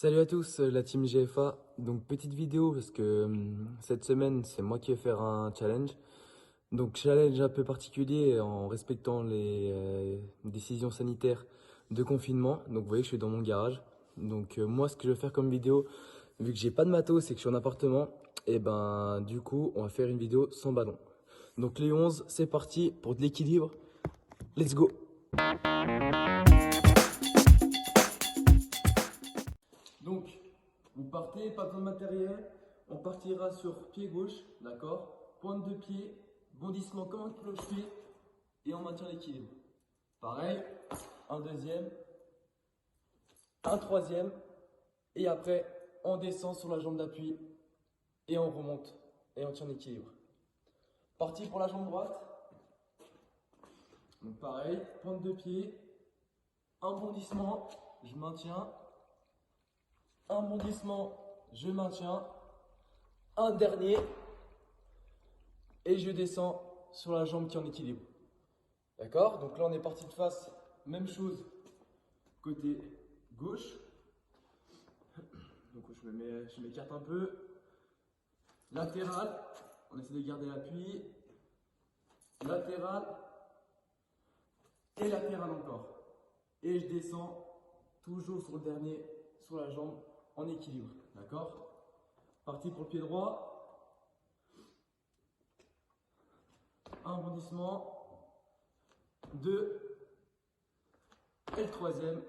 Salut à tous, la team GFA. Donc petite vidéo parce que cette semaine c'est moi qui vais faire un challenge. Donc challenge un peu particulier en respectant les décisions sanitaires de confinement. Donc vous voyez je suis dans mon garage. Donc moi ce que je vais faire comme vidéo, vu que j'ai pas de matos et que je suis en appartement, et ben du coup on va faire une vidéo sans ballon. Donc les 11 c'est parti pour de l'équilibre. Let's go. Donc, vous partez, pas besoin de matériel. On partira sur pied gauche, d'accord? Pointe de pied, bondissement comme un cloche-pied et on maintient l'équilibre. Pareil, un deuxième, un troisième et après on descend sur la jambe d'appui et on remonte et on tient l'équilibre. Parti pour la jambe droite. Donc pareil, pointe de pied, un bondissement, je maintiens. Un bondissement, je maintiens. Un dernier et je descends sur la jambe qui est en équilibre. D'accord? Donc là on est parti de face, même chose côté gauche. Donc je m'écarte un peu. Latéral, on essaie de garder l'appui. Latéral et latéral encore. Et je descends toujours sur le dernier, sur la jambe en équilibre. D'accord? Parti pour le pied droit. Un bondissement, deux, et le troisième,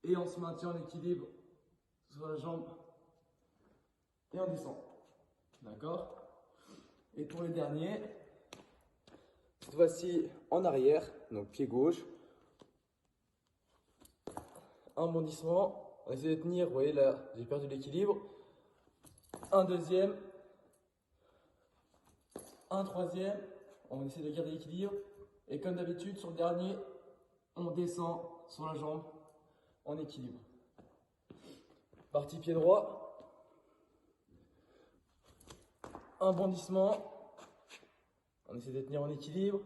et on se maintient en équilibre sur la jambe, et on descend. D'accord? Et pour le dernier, cette fois-ci en arrière, donc pied gauche, un bondissement, on essaie de tenir, vous voyez là, j'ai perdu l'équilibre, un deuxième, un troisième, on essaie de garder l'équilibre, et comme d'habitude, sur le dernier, on descend sur la jambe en équilibre. Partie pied droit, un bondissement, on essaie de tenir en équilibre,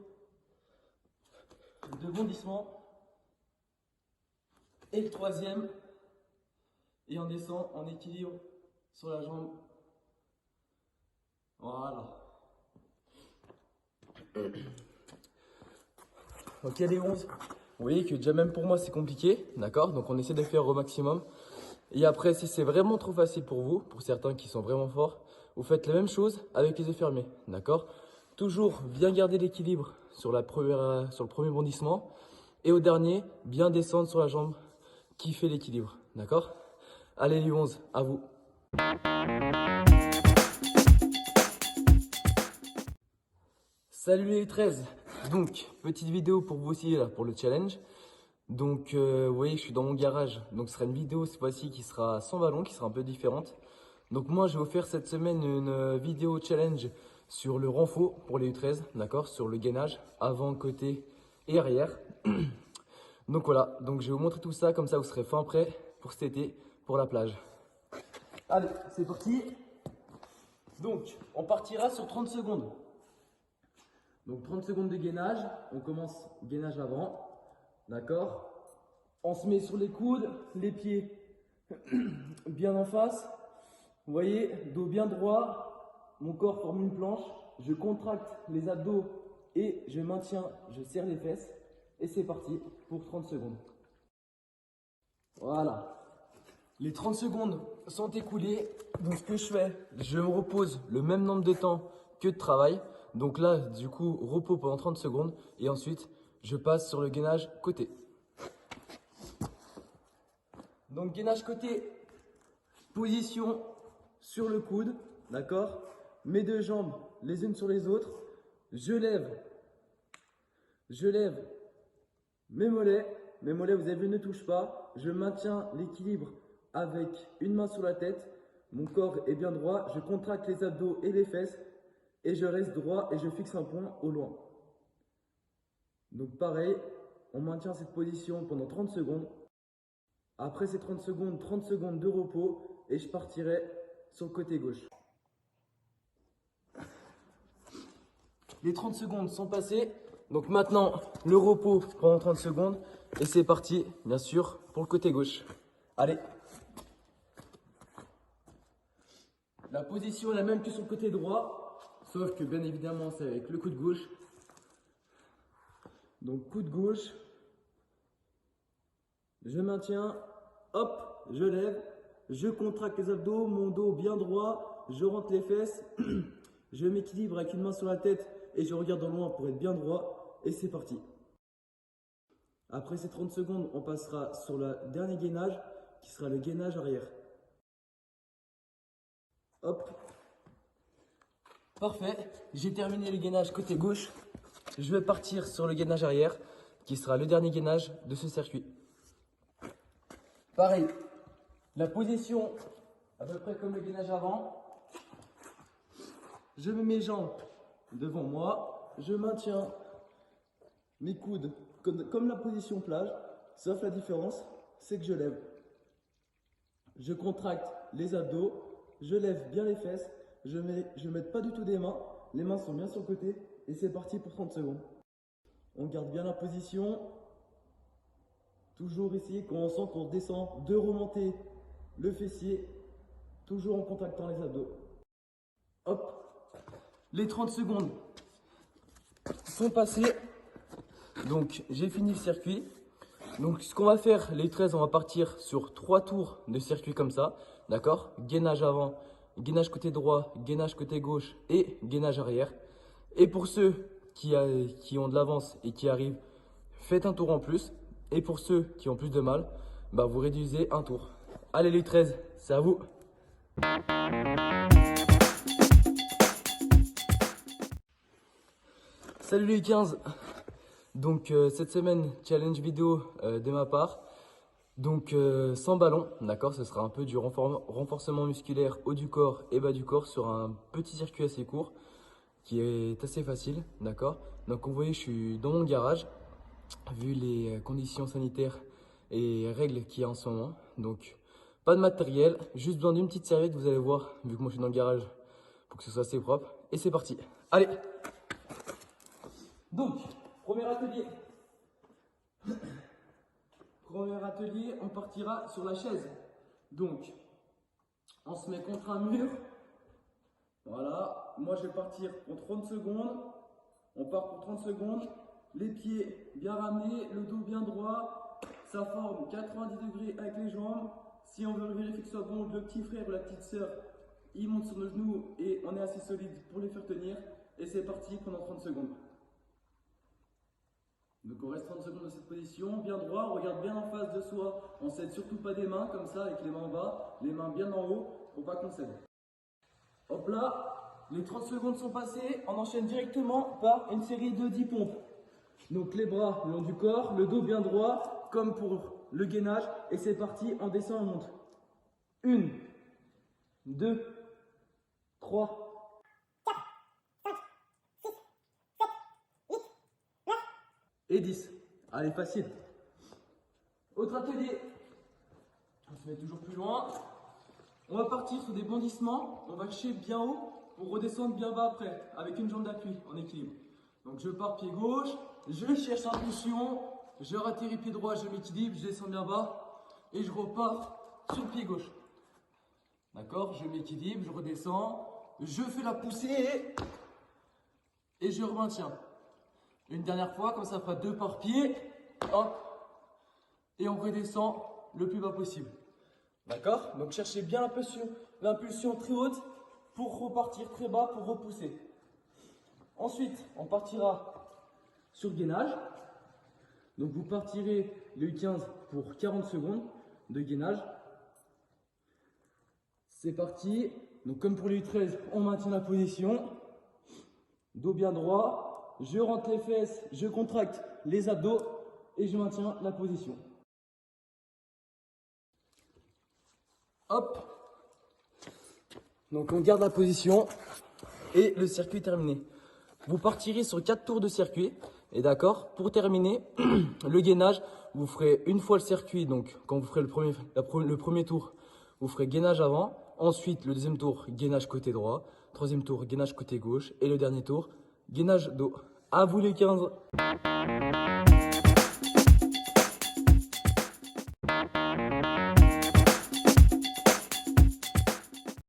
deux bondissements, et le troisième, et on descend en équilibre sur la jambe. Voilà. Ok les 11, vous voyez que déjà même pour moi c'est compliqué, d'accord? Donc on essaie de faire au maximum. Et après si c'est vraiment trop facile pour vous, pour certains qui sont vraiment forts, vous faites la même chose avec les yeux fermés, d'accord? Toujours bien garder l'équilibre sur le premier bondissement. Et au dernier, bien descendre sur la jambe qui fait l'équilibre, d'accord? Allez les 11, à vous. Salut les 13. Donc, petite vidéo pour vous aussi là, pour le challenge. Donc, vous voyez, je suis dans mon garage. Donc, ce sera une vidéo cette fois-ci qui sera sans ballon, qui sera un peu différente. Donc, moi, je vais vous faire cette semaine une vidéo challenge sur le renfort pour les U13, d'accord? Sur le gainage, avant, côté et arrière. Donc, voilà. Donc, je vais vous montrer tout ça. Comme ça, vous serez fin prêt pour cet été, pour la plage. Allez, c'est parti. Donc, on partira sur 30 secondes. Donc 30 secondes de gainage, on commence gainage avant, d'accord? On se met sur les coudes, les pieds bien en face, vous voyez, dos bien droit, mon corps forme une planche, je contracte les abdos et je maintiens, je serre les fesses et c'est parti pour 30 secondes. Voilà. Les 30 secondes sont écoulées, donc ce que je fais, je me repose le même nombre de temps que de travail. Donc là, du coup, repos pendant 30 secondes et ensuite, je passe sur le gainage côté. Donc gainage côté, position sur le coude, d'accord? Mes deux jambes les unes sur les autres, je lève mes mollets, vous avez vu, ne touchent pas, je maintiens l'équilibre avec une main sur la tête, mon corps est bien droit, je contracte les abdos et les fesses et je reste droit et je fixe un point au loin. Donc pareil, on maintient cette position pendant 30 secondes. Après ces 30 secondes de repos et je partirai sur le côté gauche. Les 30 secondes sont passées, donc maintenant le repos pendant 30 secondes et c'est parti bien sûr pour le côté gauche. Allez. La position est la même que sur le côté droit, sauf que bien évidemment c'est avec le coude gauche. Donc coude gauche, je maintiens, hop, je lève, je contracte les abdos, mon dos bien droit, je rentre les fesses, je m'équilibre avec une main sur la tête et je regarde au loin pour être bien droit et c'est parti. Après ces 30 secondes, on passera sur le dernier gainage qui sera le gainage arrière. Hop. Parfait, j'ai terminé le gainage côté gauche. Je vais partir sur le gainage arrière qui sera le dernier gainage de ce circuit. Pareil, la position à peu près comme le gainage avant. Je mets mes jambes devant moi, je maintiens mes coudes comme la position plage, sauf la différence, c'est que je lève. Je contracte les abdos, je lève bien les fesses, je ne mets pas du tout des mains, les mains sont bien sur le côté et c'est parti pour 30 secondes. On garde bien la position, toujours ici, quand on sent qu'on descend, de remonter le fessier, toujours en contractant les abdos. Hop, les 30 secondes sont passées, donc j'ai fini le circuit. Donc ce qu'on va faire, les 13, on va partir sur 3 tours de circuit comme ça, d'accord? Gainage avant, gainage côté droit, gainage côté gauche et gainage arrière. Et pour ceux qui ont de l'avance et qui arrivent, faites un tour en plus. Et pour ceux qui ont plus de mal, bah vous réduisez un tour. Allez les 13, c'est à vous. Salut les 15. Donc cette semaine, challenge vidéo de ma part. Donc sans ballon, d'accord, ce sera un peu du renforcement musculaire haut du corps et bas du corps sur un petit circuit assez court qui est assez facile, d'accord. Donc vous voyez, je suis dans mon garage, vu les conditions sanitaires et règles qu'il y a en ce moment. Donc pas de matériel, juste besoin d'une petite serviette, vous allez voir, vu que moi je suis dans le garage, pour que ce soit assez propre. Et c'est parti, allez. Donc, premier atelier. Premier atelier, on partira sur la chaise. Donc, on se met contre un mur. Voilà, moi je vais partir pour 30 secondes. On part pour 30 secondes. Les pieds bien ramenés, le dos bien droit. Ça forme 90 degrés avec les jambes. Si on veut vérifier que ce soit bon, le petit frère ou la petite sœur, il monte sur nos genoux et on est assez solide pour les faire tenir. Et c'est parti pendant 30 secondes. Donc on reste 30 secondes dans cette position, bien droit, on regarde bien en face de soi, on ne cède surtout pas des mains comme ça, avec les mains en bas, les mains bien en haut, pour pas qu'on cède. Hop là, les 30 secondes sont passées, on enchaîne directement par une série de 10 pompes. Donc les bras le long du corps, le dos bien droit, comme pour le gainage, et c'est parti, on descend, on monte. 1, 2, 3, et 10. Allez, facile. Autre atelier. On se met toujours plus loin. On va partir sur des bondissements. On va chercher bien haut pour redescendre bien bas après, avec une jambe d'appui en équilibre. Donc je pars pied gauche, je cherche impulsion, je ratterris pied droit, je m'équilibre, je descends bien bas et je repars sur le pied gauche. D'accord? Je m'équilibre, je redescends, je fais la poussée et je maintiens. Une dernière fois, comme ça fera 2 par pied. Hop. Et on redescend le plus bas possible. D'accord? Donc cherchez bien l'impulsion très haute pour repartir très bas, pour repousser. Ensuite, on partira sur le gainage. Donc vous partirez le U15 pour 40 secondes de gainage. C'est parti. Donc comme pour le U13, on maintient la position. Dos bien droit. Je rentre les fesses, je contracte les abdos et je maintiens la position. Hop. Donc on garde la position et le circuit est terminé. Vous partirez sur 4 tours de circuit. Et d'accord, pour terminer, le gainage, vous ferez une fois le circuit. Donc quand vous ferez le premier tour, vous ferez gainage avant. Ensuite, le deuxième tour, gainage côté droit. Troisième tour, gainage côté gauche. Et le dernier tour, gainage dos. À vous les 15.